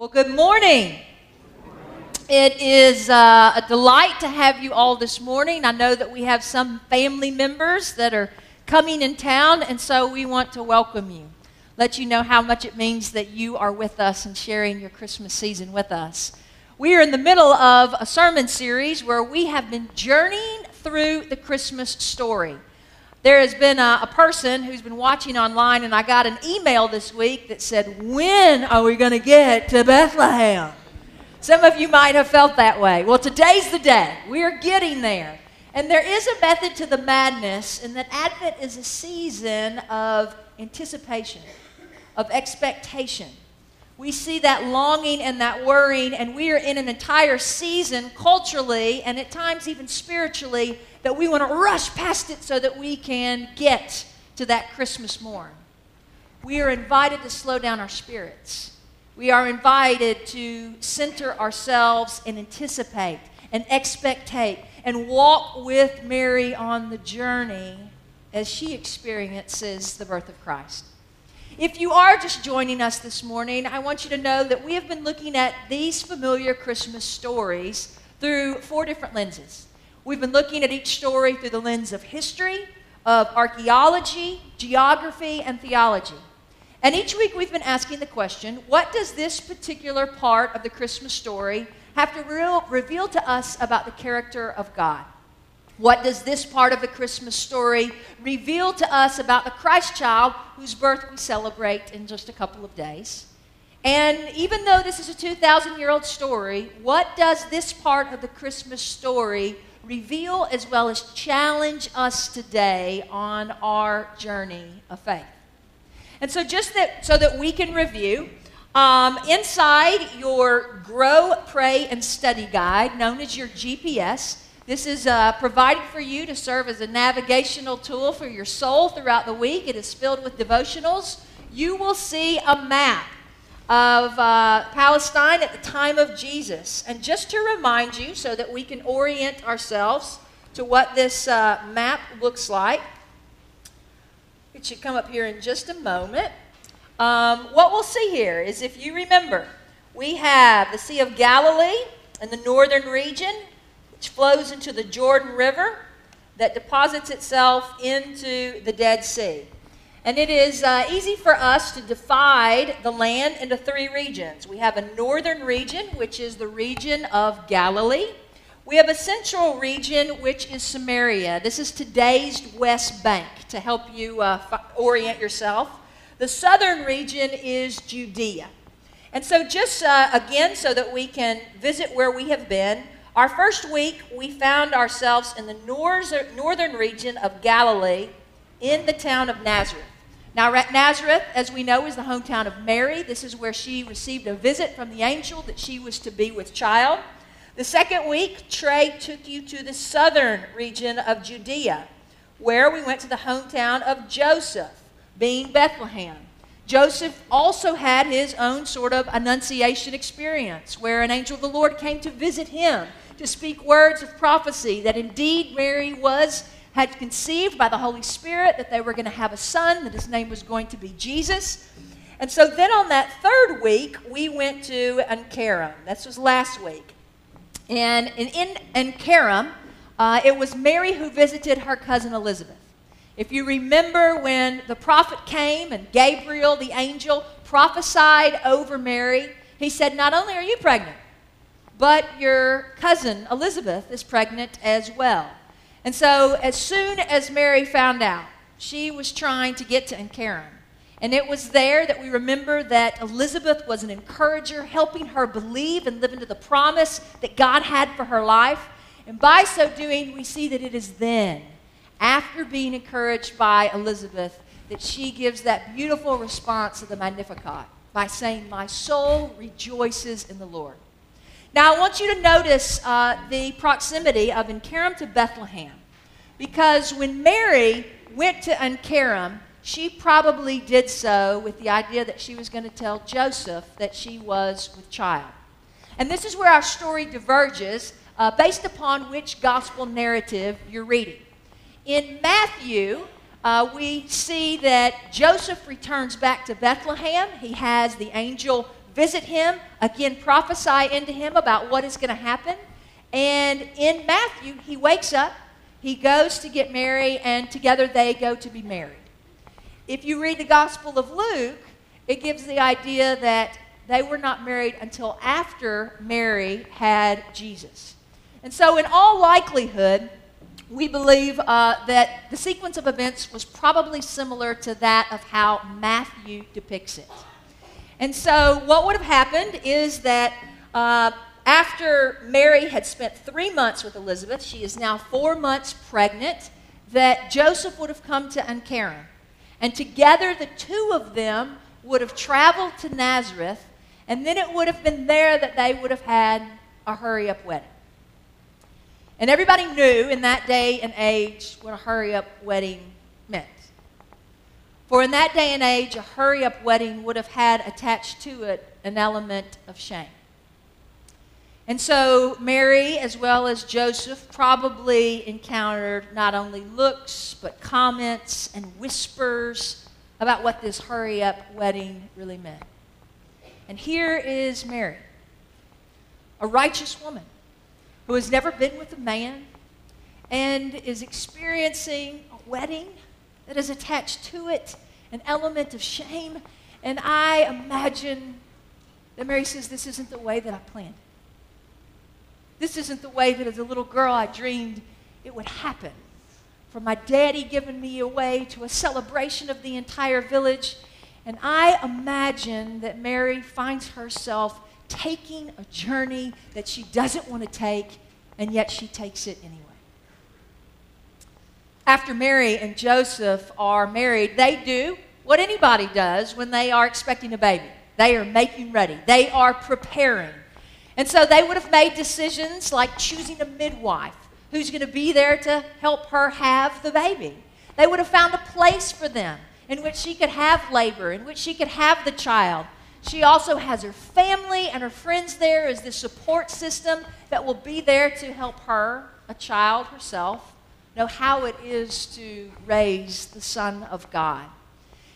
Well, good morning. It is a delight to have you all this morning. I know that we have some family members that are coming in town, and so we want to welcome you. Let you know how much it means that you are with us and sharing your Christmas season with us. We are in the middle of a sermon series where we have been journeying through the Christmas story. There has been a person who's been watching online, and I got an email this week that said, "When are we going to get to Bethlehem?" Some of you might have felt that way. Well, today's the day. We are getting there. And there is a method to the madness in that Advent is a season of anticipation, of expectation. We see that longing and that worrying, and we are in an entire season culturally and at times even spiritually that we want to rush past it so that we can get to that Christmas morn. We are invited to slow down our spirits. We are invited to center ourselves and anticipate and expectate and walk with Mary on the journey as she experiences the birth of Christ. If you are just joining us this morning, I want you to know that we have been looking at these familiar Christmas stories through 4 different lenses. We've been looking at each story through the lens of history, of archaeology, geography, and theology. And each week we've been asking the question, what does this particular part of the Christmas story have to reveal to us about the character of God? What does this part of the Christmas story reveal to us about the Christ child whose birth we celebrate in just a couple of days? And even though this is a 2,000-year-old story, what does this part of the Christmas story reveal as well as challenge us today on our journey of faith? And so so that we can review, inside your Grow, Pray, and Study Guide, known as your GPS, this is provided for you to serve as a navigational tool for your soul throughout the week. It is filled with devotionals. You will see a map of Palestine at the time of Jesus. And just to remind you so that we can orient ourselves to what this map looks like, it should come up here in just a moment. What we'll see here is, if you remember, we have the Sea of Galilee in the northern region, which flows into the Jordan River that deposits itself into the Dead Sea. And it is easy for us to divide the land into 3 regions. We have a northern region, which is the region of Galilee. We have a central region, which is Samaria. This is today's West Bank, to help you orient yourself. The southern region is Judea. And so just again, so that we can visit where we have been, our first week we found ourselves in the northern region of Galilee in the town of Nazareth. Now, Nazareth, as we know, is the hometown of Mary. This is where she received a visit from the angel that she was to be with child. The second week, Trey took you to the southern region of Judea, where we went to the hometown of Joseph, being Bethlehem. Joseph also had his own sort of annunciation experience, where an angel of the Lord came to visit him to speak words of prophecy that indeed Mary had conceived by the Holy Spirit, that they were going to have a son, that his name was going to be Jesus. And so then on that third week, we went to Ankaram. This was last week. And in Ankaram, it was Mary who visited her cousin Elizabeth. If you remember when the prophet came and Gabriel, the angel, prophesied over Mary, he said, not only are you pregnant, but your cousin Elizabeth is pregnant as well. And so as soon as Mary found out, she was trying to get to Ankaram. And it was there that we remember that Elizabeth was an encourager, helping her believe and live into the promise that God had for her life. And by so doing, we see that it is then, after being encouraged by Elizabeth, that she gives that beautiful response to the Magnificat by saying, "My soul rejoices in the Lord." Now, I want you to notice the proximity of Ankaram to Bethlehem, because when Mary went to Ankaram, she probably did so with the idea that she was going to tell Joseph that she was with child. And this is where our story diverges based upon which gospel narrative you're reading. In Matthew, we see that Joseph returns back to Bethlehem. He has the angel visit him, again prophesy into him about what is going to happen. And in Matthew, he wakes up, he goes to get Mary, and together they go to be married. If you read the Gospel of Luke, it gives the idea that they were not married until after Mary had Jesus. And so in all likelihood, we believe that the sequence of events was probably similar to that of how Matthew depicts it. And so what would have happened is that after Mary had spent 3 months with Elizabeth, she is now 4 months pregnant, that Joseph would have come to Ankara. And together the two of them would have traveled to Nazareth, and then it would have been there that they would have had a hurry-up wedding. And everybody knew in that day and age what a hurry-up wedding meant. For in that day and age, a hurry-up wedding would have had attached to it an element of shame. And so Mary, as well as Joseph, probably encountered not only looks, but comments and whispers about what this hurry-up wedding really meant. And here is Mary, a righteous woman who has never been with a man and is experiencing a wedding that is attached to it an element of shame. And I imagine that Mary says, this isn't the way that I planned. This isn't the way that as a little girl I dreamed it would happen. From my daddy giving me away to a celebration of the entire village. And I imagine that Mary finds herself taking a journey that she doesn't want to take, and yet she takes it anyway. After Mary and Joseph are married, they do what anybody does when they are expecting a baby. They are making ready. They are preparing. And so they would have made decisions like choosing a midwife who's going to be there to help her have the baby. They would have found a place for them in which she could have labor, in which she could have the child. She also has her family and her friends there as the support system that will be there to help her, a child herself, know how it is to raise the Son of God.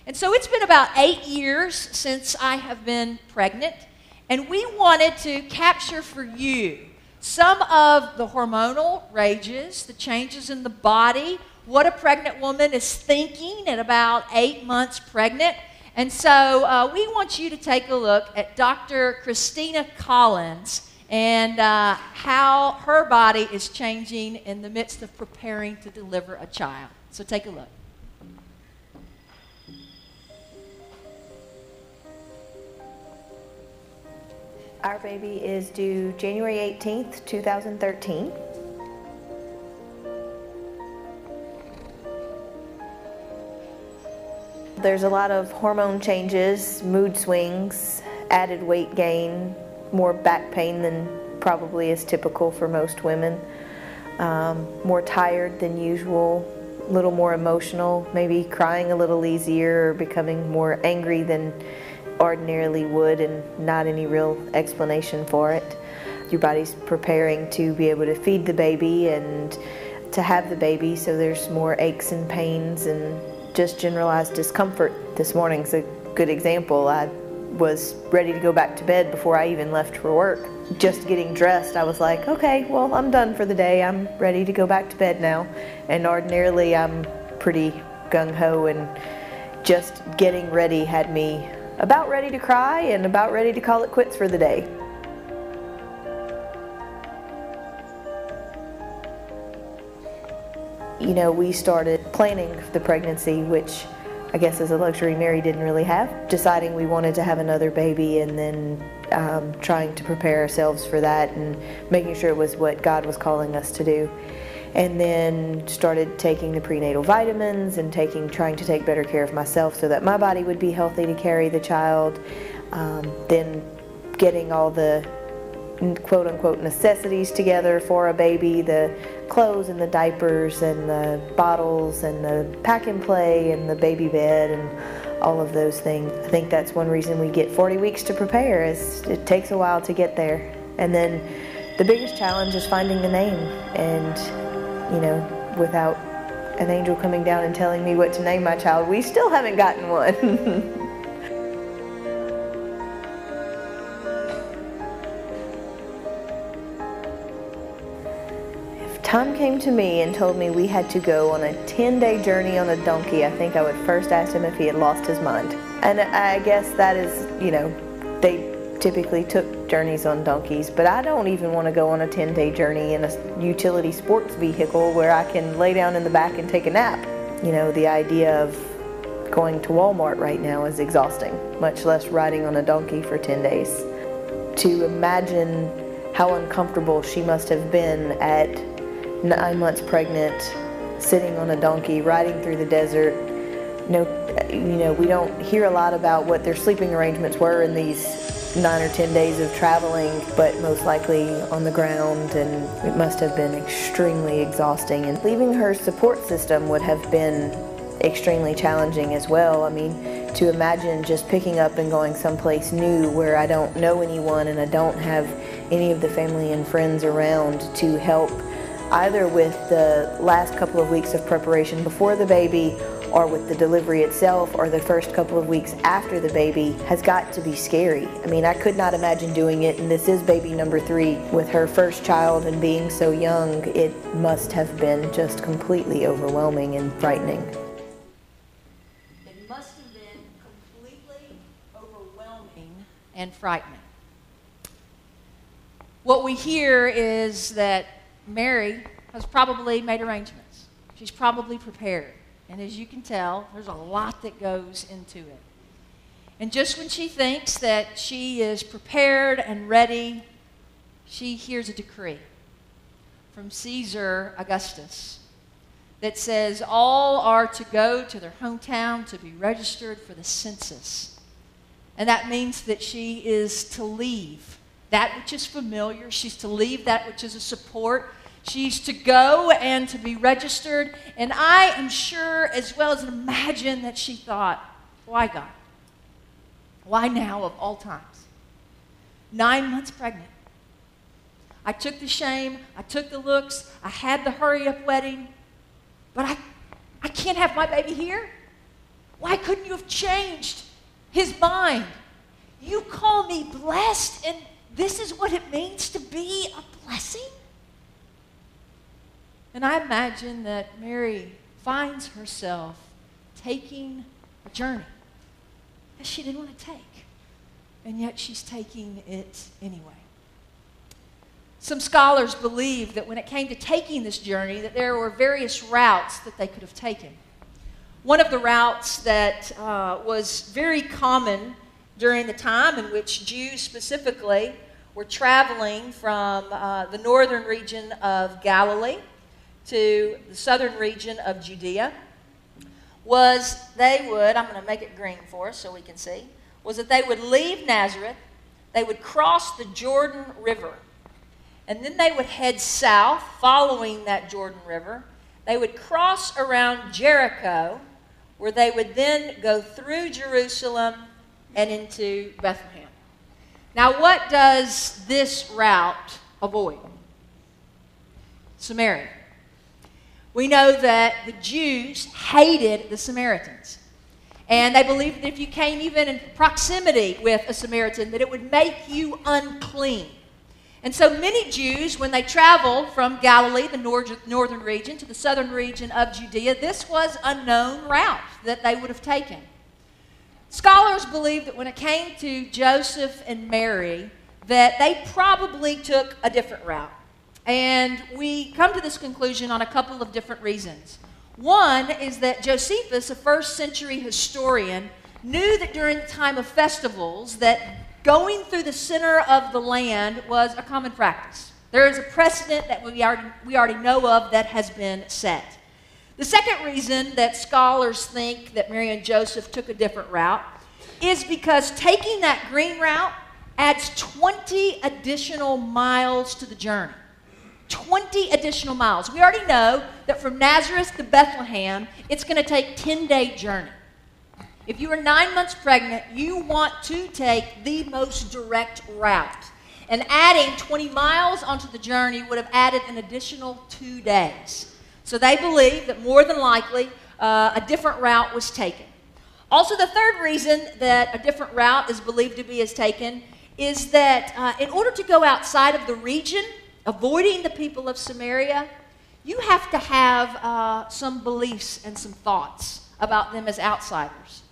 And so it's been about 8 years since I have been pregnant, and we wanted to capture for you some of the hormonal rages, the changes in the body, what a pregnant woman is thinking at about 8 months pregnant. And so we want you to take a look at Dr. Christina Collins and how her body is changing in the midst of preparing to deliver a child. So take a look. Our baby is due January 18th, 2013. There's a lot of hormone changes, mood swings, added weight gain, more back pain than probably is typical for most women, more tired than usual, a little more emotional, maybe crying a little easier or becoming more angry than ordinarily would, and not any real explanation for it. Your body's preparing to be able to feed the baby and to have the baby, so there's more aches and pains and just generalized discomfort. This morning's a good example. I was ready to go back to bed before I even left for work. Just getting dressed, I was like, okay, well, I'm done for the day. I'm ready to go back to bed now. And ordinarily, I'm pretty gung-ho, and just getting ready had me about ready to cry and about ready to call it quits for the day. You know, we started planning the pregnancy, which I guess is a luxury Mary didn't really have. Deciding we wanted to have another baby, and then trying to prepare ourselves for that and making sure it was what God was calling us to do. And then started taking the prenatal vitamins and trying to take better care of myself so that my body would be healthy to carry the child. Then getting all the quote-unquote necessities together for a baby, the clothes and the diapers and the bottles and the pack and play and the baby bed and all of those things. I think that's one reason we get 40 weeks to prepare, is it takes a while to get there. And then the biggest challenge is finding the name, and you know, without an angel coming down and telling me what to name my child, we still haven't gotten one. Tom came to me and told me we had to go on a 10-day journey on a donkey, I think I would first ask him if he had lost his mind. And I guess that is, you know, they typically took journeys on donkeys, but I don't even want to go on a 10-day journey in a utility sports vehicle where I can lay down in the back and take a nap. You know, the idea of going to Walmart right now is exhausting, much less riding on a donkey for 10 days. To imagine how uncomfortable she must have been at 9 months pregnant, sitting on a donkey, riding through the desert. You know, we don't hear a lot about what their sleeping arrangements were in these 9 or 10 days of traveling, but most likely on the ground, and it must have been extremely exhausting. And leaving her support system would have been extremely challenging as well. I mean, to imagine just picking up and going someplace new where I don't know anyone and I don't have any of the family and friends around to help either with the last couple of weeks of preparation before the baby or with the delivery itself or the first couple of weeks after the baby has got to be scary. I mean, I could not imagine doing it, and this is baby number 3 with her first child and being so young. It must have been just completely overwhelming and frightening. It must have been completely overwhelming and frightening. What we hear is that Mary has probably made arrangements. She's probably prepared. And as you can tell, there's a lot that goes into it. And just when she thinks that she is prepared and ready, she hears a decree from Caesar Augustus that says all are to go to their hometown to be registered for the census. And that means that she is to leave that which is familiar. She's to leave that which is a support. She's to go and to be registered. And I am sure, as well as imagine, that she thought, why God? Why now of all times? 9 months pregnant. I took the shame, I took the looks, I had the hurry-up wedding, but I can't have my baby here? Why couldn't you have changed his mind? You call me blessed, and this is what it means to be a blessing? And I imagine that Mary finds herself taking a journey that she didn't want to take, and yet she's taking it anyway. Some scholars believe that when it came to taking this journey, that there were various routes that they could have taken. One of the routes that was very common during the time in which Jews specifically were traveling from the northern region of Galilee to the southern region of Judea was they would, I'm going to make it green for us so we can see, was that they would leave Nazareth, they would cross the Jordan River, and then they would head south following that Jordan River. They would cross around Jericho, where they would then go through Jerusalem and into Bethlehem. Now, what does this route avoid? Samaria. We know that the Jews hated the Samaritans. And they believed that if you came even in proximity with a Samaritan, that it would make you unclean. And so many Jews, when they traveled from Galilee, the northern region, to the southern region of Judea, this was a known route that they would have taken. Scholars believe that when it came to Joseph and Mary, that they probably took a different route. And we come to this conclusion on a couple of different reasons. One is that Josephus, a first-century historian, knew that during the time of festivals that going through the center of the land was a common practice. There is a precedent that we already know of that has been set. The second reason that scholars think that Mary and Joseph took a different route is because taking that green route adds 20 additional miles to the journey. 20 additional miles. We already know that from Nazareth to Bethlehem, it's going to take a 10-day journey. If you are 9 months pregnant, you want to take the most direct route. And adding 20 miles onto the journey would have added an additional 2 days. So they believe that more than likely a different route was taken. Also, the third reason that a different route is believed to be taken is that in order to go outside of the region, avoiding the people of Samaria, you have to have some beliefs and some thoughts about them as outsiders.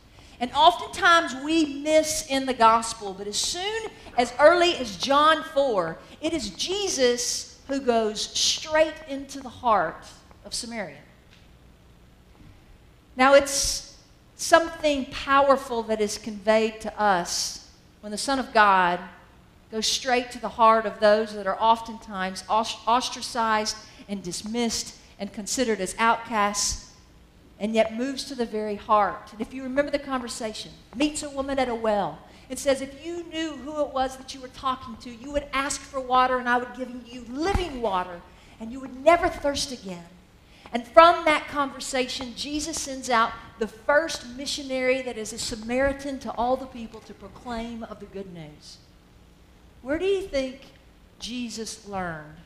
And oftentimes we miss in the gospel, but as early as John 4, it is Jesus who goes straight into the heart of Samaria. Now, it's something powerful that is conveyed to us when the Son of God goes straight to the heart of those that are oftentimes ostracized and dismissed and considered as outcasts, and yet moves to the very heart. And if you remember the conversation, meets a woman at a well and says, if you knew who it was that you were talking to, you would ask for water and I would give you living water and you would never thirst again. And from that conversation, Jesus sends out the first missionary that is a Samaritan to all the people to proclaim of the good news. Where do you think Jesus learned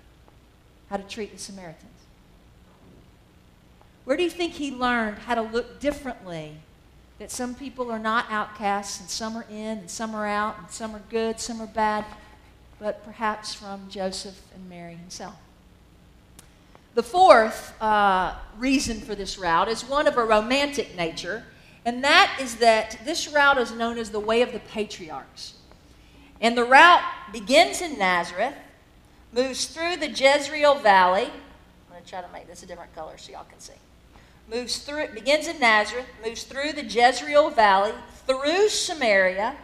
how to treat the Samaritans? Where do you think he learned how to look differently? That some people are not outcasts, and some are in, and some are out, and some are good, some are bad, but perhaps from Joseph and Mary himself. The fourth reason for this route is one of a romantic nature, and that is that this route is known as the Way of the Patriarchs. And the route begins in Nazareth, moves through the Jezreel Valley. I'm going to try to make this a different color so y'all can see. It begins in Nazareth, moves through the Jezreel Valley, through Samaria.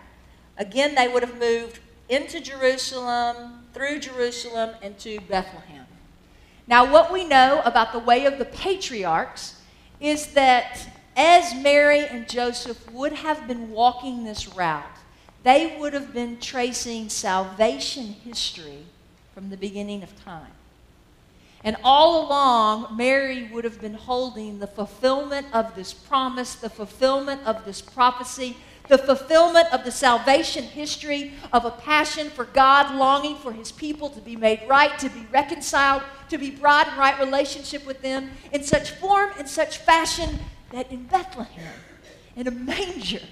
Again, they would have moved into Jerusalem, through Jerusalem, and to Bethlehem. Now, what we know about the Way of the Patriarchs is that as Mary and Joseph would have been walking this route, they would have been tracing salvation history from the beginning of time. And all along, Mary would have been holding the fulfillment of this promise, the fulfillment of this prophecy, the fulfillment of the salvation history of a passion for God, longing for his people to be made right, to be reconciled, to be brought in right relationship with them in such form and such fashion that in Bethlehem, in a manger,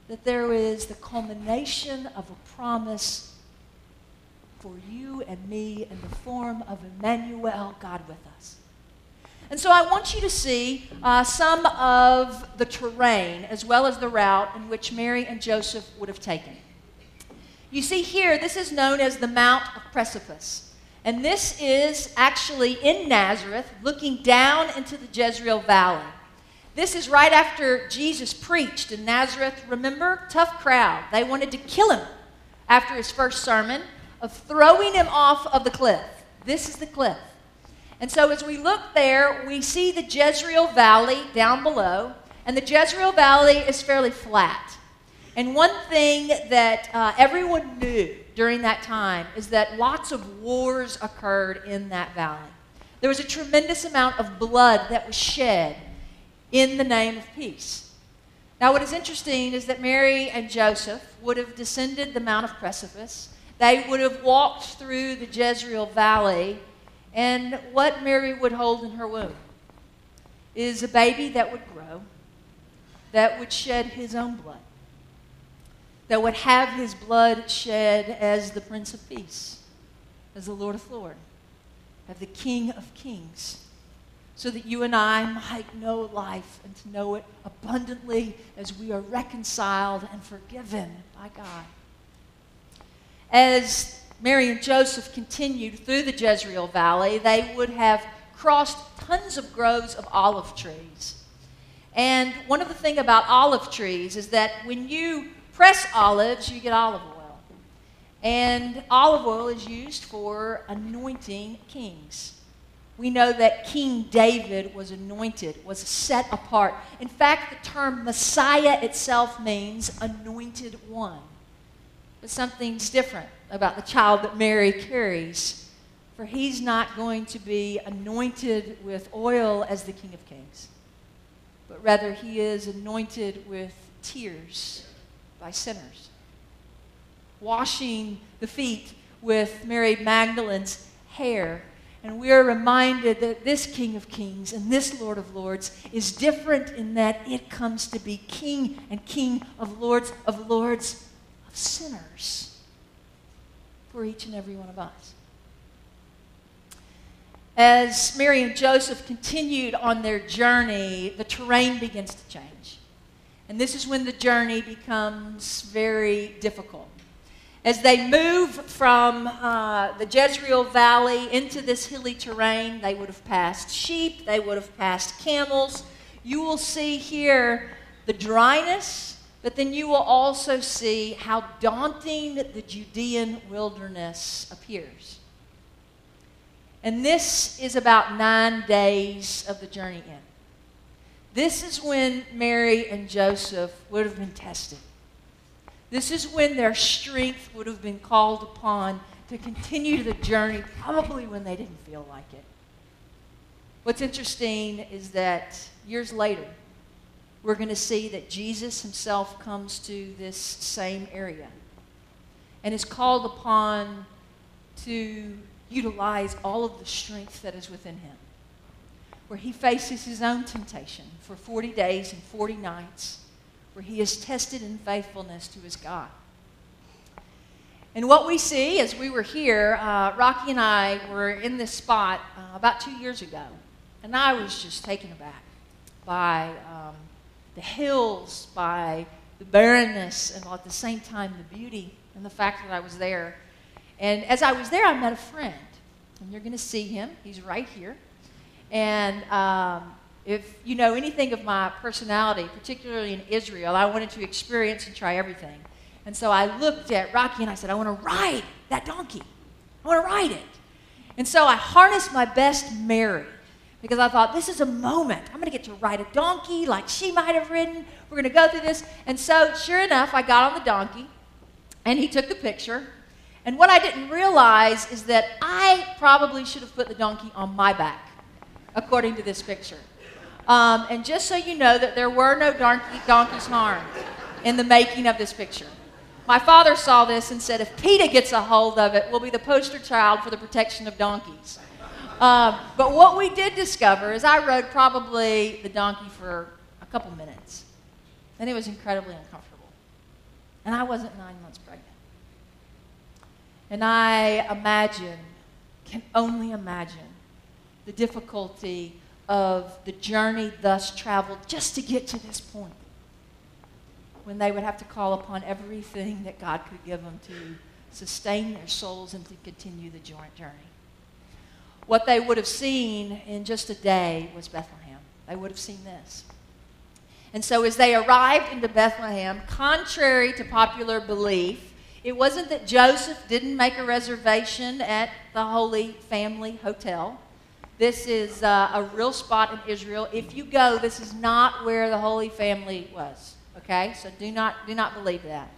that there is the culmination of a promise for you and me in the form of Emmanuel, God with us. And so I want you to see some of the terrain as well as the route in which Mary and Joseph would have taken. You see here, this is known as the Mount of Precipice. And this is actually in Nazareth, looking down into the Jezreel Valley. This is right after Jesus preached in Nazareth. Remember, tough crowd. They wanted to kill him after his first sermon of throwing him off of the cliff. This is the cliff. And so as we look there, we see the Jezreel Valley down below, and the Jezreel Valley is fairly flat. And one thing that everyone knew during that time is that lots of wars occurred in that valley. There was a tremendous amount of blood that was shed in the name of peace. Now what is interesting is that Mary and Joseph would have descended the Mount of Precipice. They would have walked through the Jezreel Valley, and what Mary would hold in her womb is a baby that would grow, that would shed his own blood, that would have his blood shed as the Prince of Peace, as the Lord of Lords, as the King of Kings, so that you and I might know life and to know it abundantly as we are reconciled and forgiven by God. As Mary and Joseph continued through the Jezreel Valley, they would have crossed tons of groves of olive trees. And one of the things about olive trees is that when you press olives, you get olive oil. And olive oil is used for anointing kings. We know that King David was anointed, was set apart. In fact, the term Messiah itself means anointed one. But something's different about the child that Mary carries, for he's not going to be anointed with oil as the King of Kings, but rather he is anointed with tears by sinners, washing the feet with Mary Magdalene's hair. And we are reminded that this King of Kings and this Lord of Lords is different in that it comes to be King and King of Lords of sinners for each and every one of us. as Mary and Joseph continued on their journey, the terrain begins to change. And this is when the journey becomes very difficult. As they move from the Jezreel Valley into this hilly terrain, they would have passed sheep, they would have passed camels. You will see here the dryness, but then you will also see how daunting the Judean wilderness appears. And this is about 9 days of the journey in. This is when Mary and Joseph would have been tested. This is when their strength would have been called upon to continue the journey, probably when they didn't feel like it. What's interesting is that years later, we're going to see that Jesus himself comes to this same area and is called upon to utilize all of the strength that is within him, where he faces his own temptation for 40 days and 40 nights, where he is tested in faithfulness to his God. And what we see as we were here, Rocky and I were in this spot about 2 years ago, and I was just taken aback by the hills, by the barrenness, and at the same time the beauty and the fact that I was there. And as I was there, I met a friend, and you're going to see him. He's right here. And if you know anything of my personality, particularly in Israel, I wanted to experience and try everything. And so I looked at Rocky and I said, I want to ride that donkey. I want to ride it. And so I harnessed my best Mary, because I thought, this is a moment. I'm going to get to ride a donkey like she might have ridden. We're going to go through this. And so sure enough, I got on the donkey, and he took the picture. And what I didn't realize is that I probably should have put the donkey on my back, according to this picture. And just so you know that there were no donkeys harmed in the making of this picture. My father saw this and said, if PETA gets a hold of it, we'll be the poster child for the protection of donkeys. But what we did discover is I rode probably the donkey for a couple minutes. And it was incredibly uncomfortable. And I wasn't 9 months pregnant. And I can only imagine the difficulty of the journey thus traveled just to get to this point, when they would have to call upon everything that God could give them to sustain their souls and to continue the journey. What they would have seen in just a day was Bethlehem. They would have seen this. And so as they arrived into Bethlehem, contrary to popular belief, it wasn't that Joseph didn't make a reservation at the Holy Family Hotel. This is a real spot in Israel. If you go, this is not where the Holy Family was, okay? So do not believe that.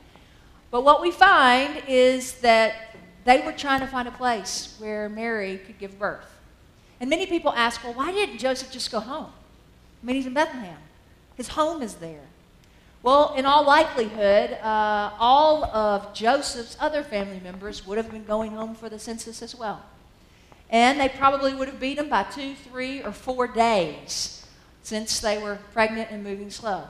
But what we find is that they were trying to find a place where Mary could give birth. And many people ask, well, why didn't Joseph just go home? I mean, he's in Bethlehem. His home is there. Well, in all likelihood, all of Joseph's other family members would have been going home for the census as well. And they probably would have beat them by 2, 3, or 4 days, since they were pregnant and moving slow.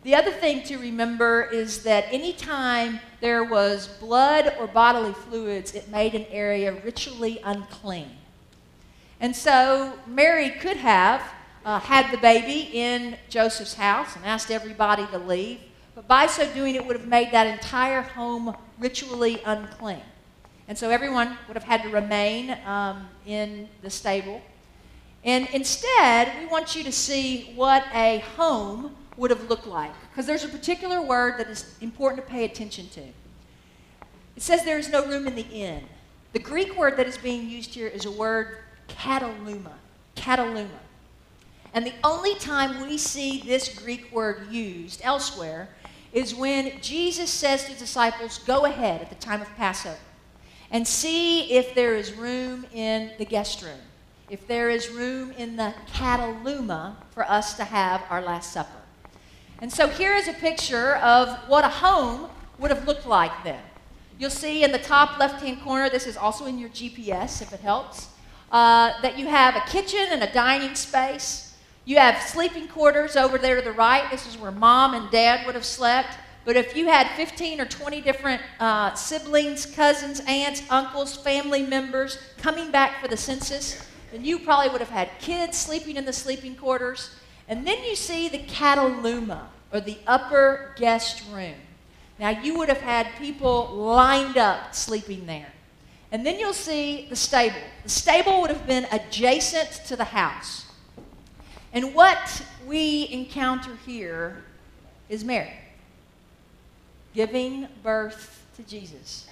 The other thing to remember is that anytime there was blood or bodily fluids, it made an area ritually unclean. And so Mary could have had the baby in Joseph's house and asked everybody to leave, but by so doing it would have made that entire home ritually unclean. And so everyone would have had to remain in the stable. And instead, we want you to see what a home would have looked like, because there's a particular word that is important to pay attention to. It says there is no room in the inn. The Greek word that is being used here is a word kataluma. Kataluma. And the only time we see this Greek word used elsewhere is when Jesus says to his disciples, go ahead at the time of Passover and see if there is room in the guest room, if there is room in the kataluma for us to have our Last Supper. And so here is a picture of what a home would have looked like then. You'll see in the top left-hand corner, this is also in your GPS if it helps, that you have a kitchen and a dining space. You have sleeping quarters over there to the right. This is where mom and dad would have slept. But if you had 15 or 20 different siblings, cousins, aunts, uncles, family members coming back for the census, then you probably would have had kids sleeping in the sleeping quarters. And then you see the cataluma, or the upper guest room. Now, you would have had people lined up sleeping there. And then you'll see the stable. The stable would have been adjacent to the house. And what we encounter here is Mary giving birth to Jesus.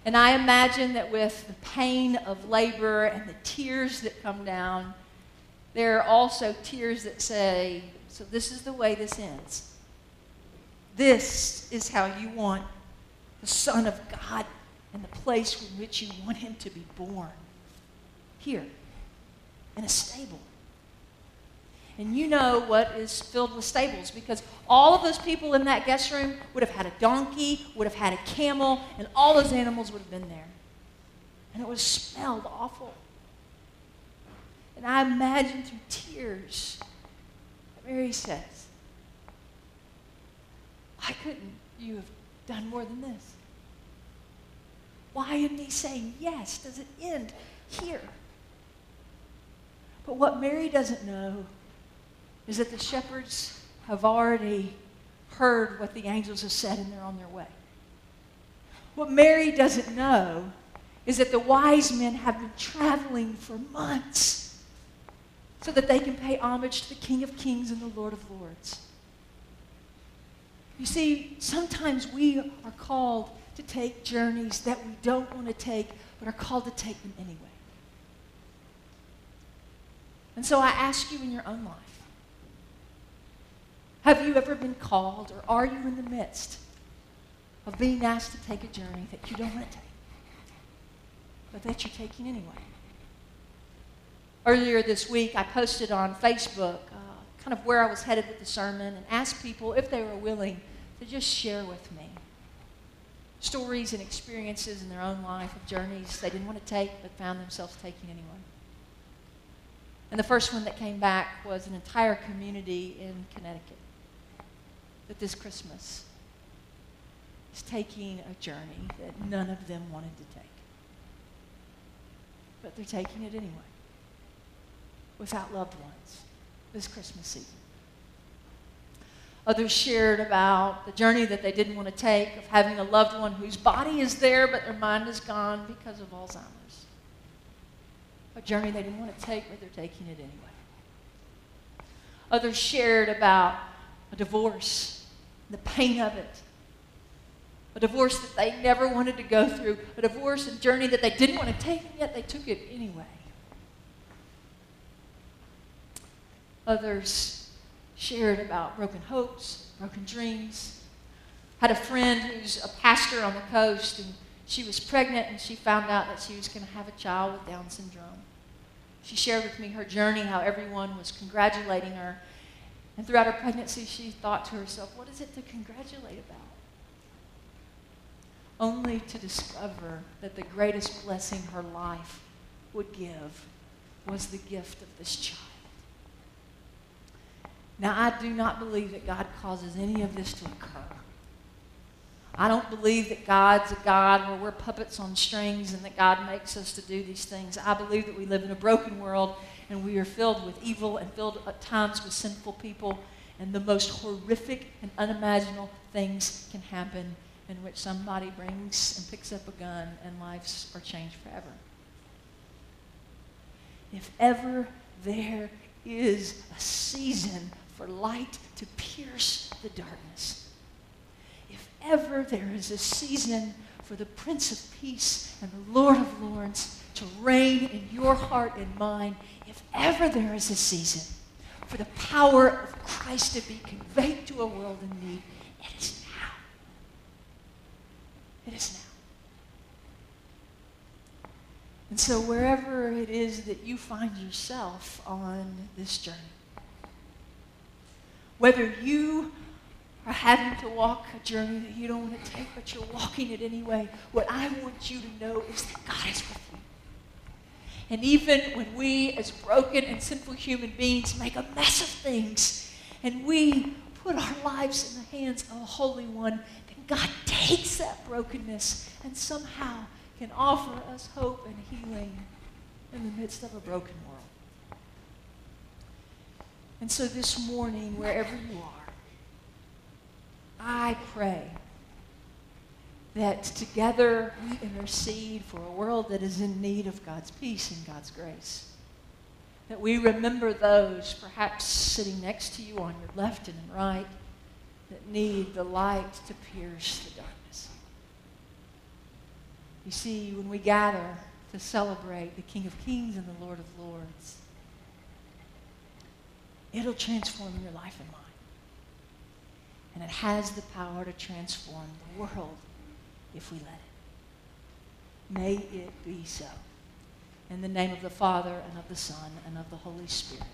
And I imagine that with the pain of labor and the tears that come down, there are also tears that say, so this is the way this ends. This is how you want the Son of God and the place in which you want him to be born. Here, in a stable. And you know what is filled with stables, because all of those people in that guest room would have had a donkey, would have had a camel, and all those animals would have been there. And it would have smelled awful. And I imagine through tears that Mary says, why couldn't you have done more than this? Why in me saying yes does it end here? But what Mary doesn't know is that the shepherds have already heard what the angels have said and they're on their way. What Mary doesn't know is that the wise men have been traveling for months so that they can pay homage to the King of Kings and the Lord of Lords. You see, sometimes we are called to take journeys that we don't want to take, but are called to take them anyway. And so I ask you in your own life, have you ever been called, or are you in the midst of being asked to take a journey that you don't want to take, but that you're taking anyway? Earlier this week, I posted on Facebook kind of where I was headed with the sermon and asked people if they were willing to just share with me stories and experiences in their own life of journeys they didn't want to take but found themselves taking anyway. And the first one that came back was an entire community in Connecticut that this Christmas is taking a journey that none of them wanted to take. But they're taking it anyway, without loved ones, this Christmas season. Others shared about the journey that they didn't want to take, of having a loved one whose body is there but their mind is gone because of Alzheimer's. A journey they didn't want to take, but they're taking it anyway. Others shared about a divorce, the pain of it. A divorce that they never wanted to go through. A divorce and journey that they didn't want to take, and yet they took it anyway. Others shared about broken hopes, broken dreams. Had a friend who's a pastor on the coast, and she was pregnant, and she found out that she was going to have a child with Down syndrome. She shared with me her journey, how everyone was congratulating her. And throughout her pregnancy, she thought to herself, what is it to congratulate about? Only to discover that the greatest blessing her life would give was the gift of this child. Now, I do not believe that God causes any of this to occur. I don't believe that God's a God where we're puppets on strings and that God makes us to do these things. I believe that we live in a broken world and we are filled with evil and filled at times with sinful people, and the most horrific and unimaginable things can happen in which somebody brings and picks up a gun and lives are changed forever. If ever there is a season for light to pierce the darkness, if ever there is a season for the Prince of Peace and the Lord of Lords to reign in your heart and mind, if ever there is a season for the power of Christ to be conveyed to a world in need, it is now. It is now. And so wherever it is that you find yourself on this journey, whether you are having to walk a journey that you don't want to take, but you're walking it anyway, what I want you to know is that God is with you. And even when we, as broken and sinful human beings, make a mess of things, and we put our lives in the hands of a Holy One, then God takes that brokenness and somehow can offer us hope and healing in the midst of a broken world. And so this morning, wherever you are, I pray that together we intercede for a world that is in need of God's peace and God's grace. That we remember those perhaps sitting next to you on your left and right that need the light to pierce the darkness. You see, when we gather to celebrate the King of Kings and the Lord of Lords, it'll transform your life and mine. And it has the power to transform the world if we let it. May it be so. In the name of the Father, and of the Son, and of the Holy Spirit.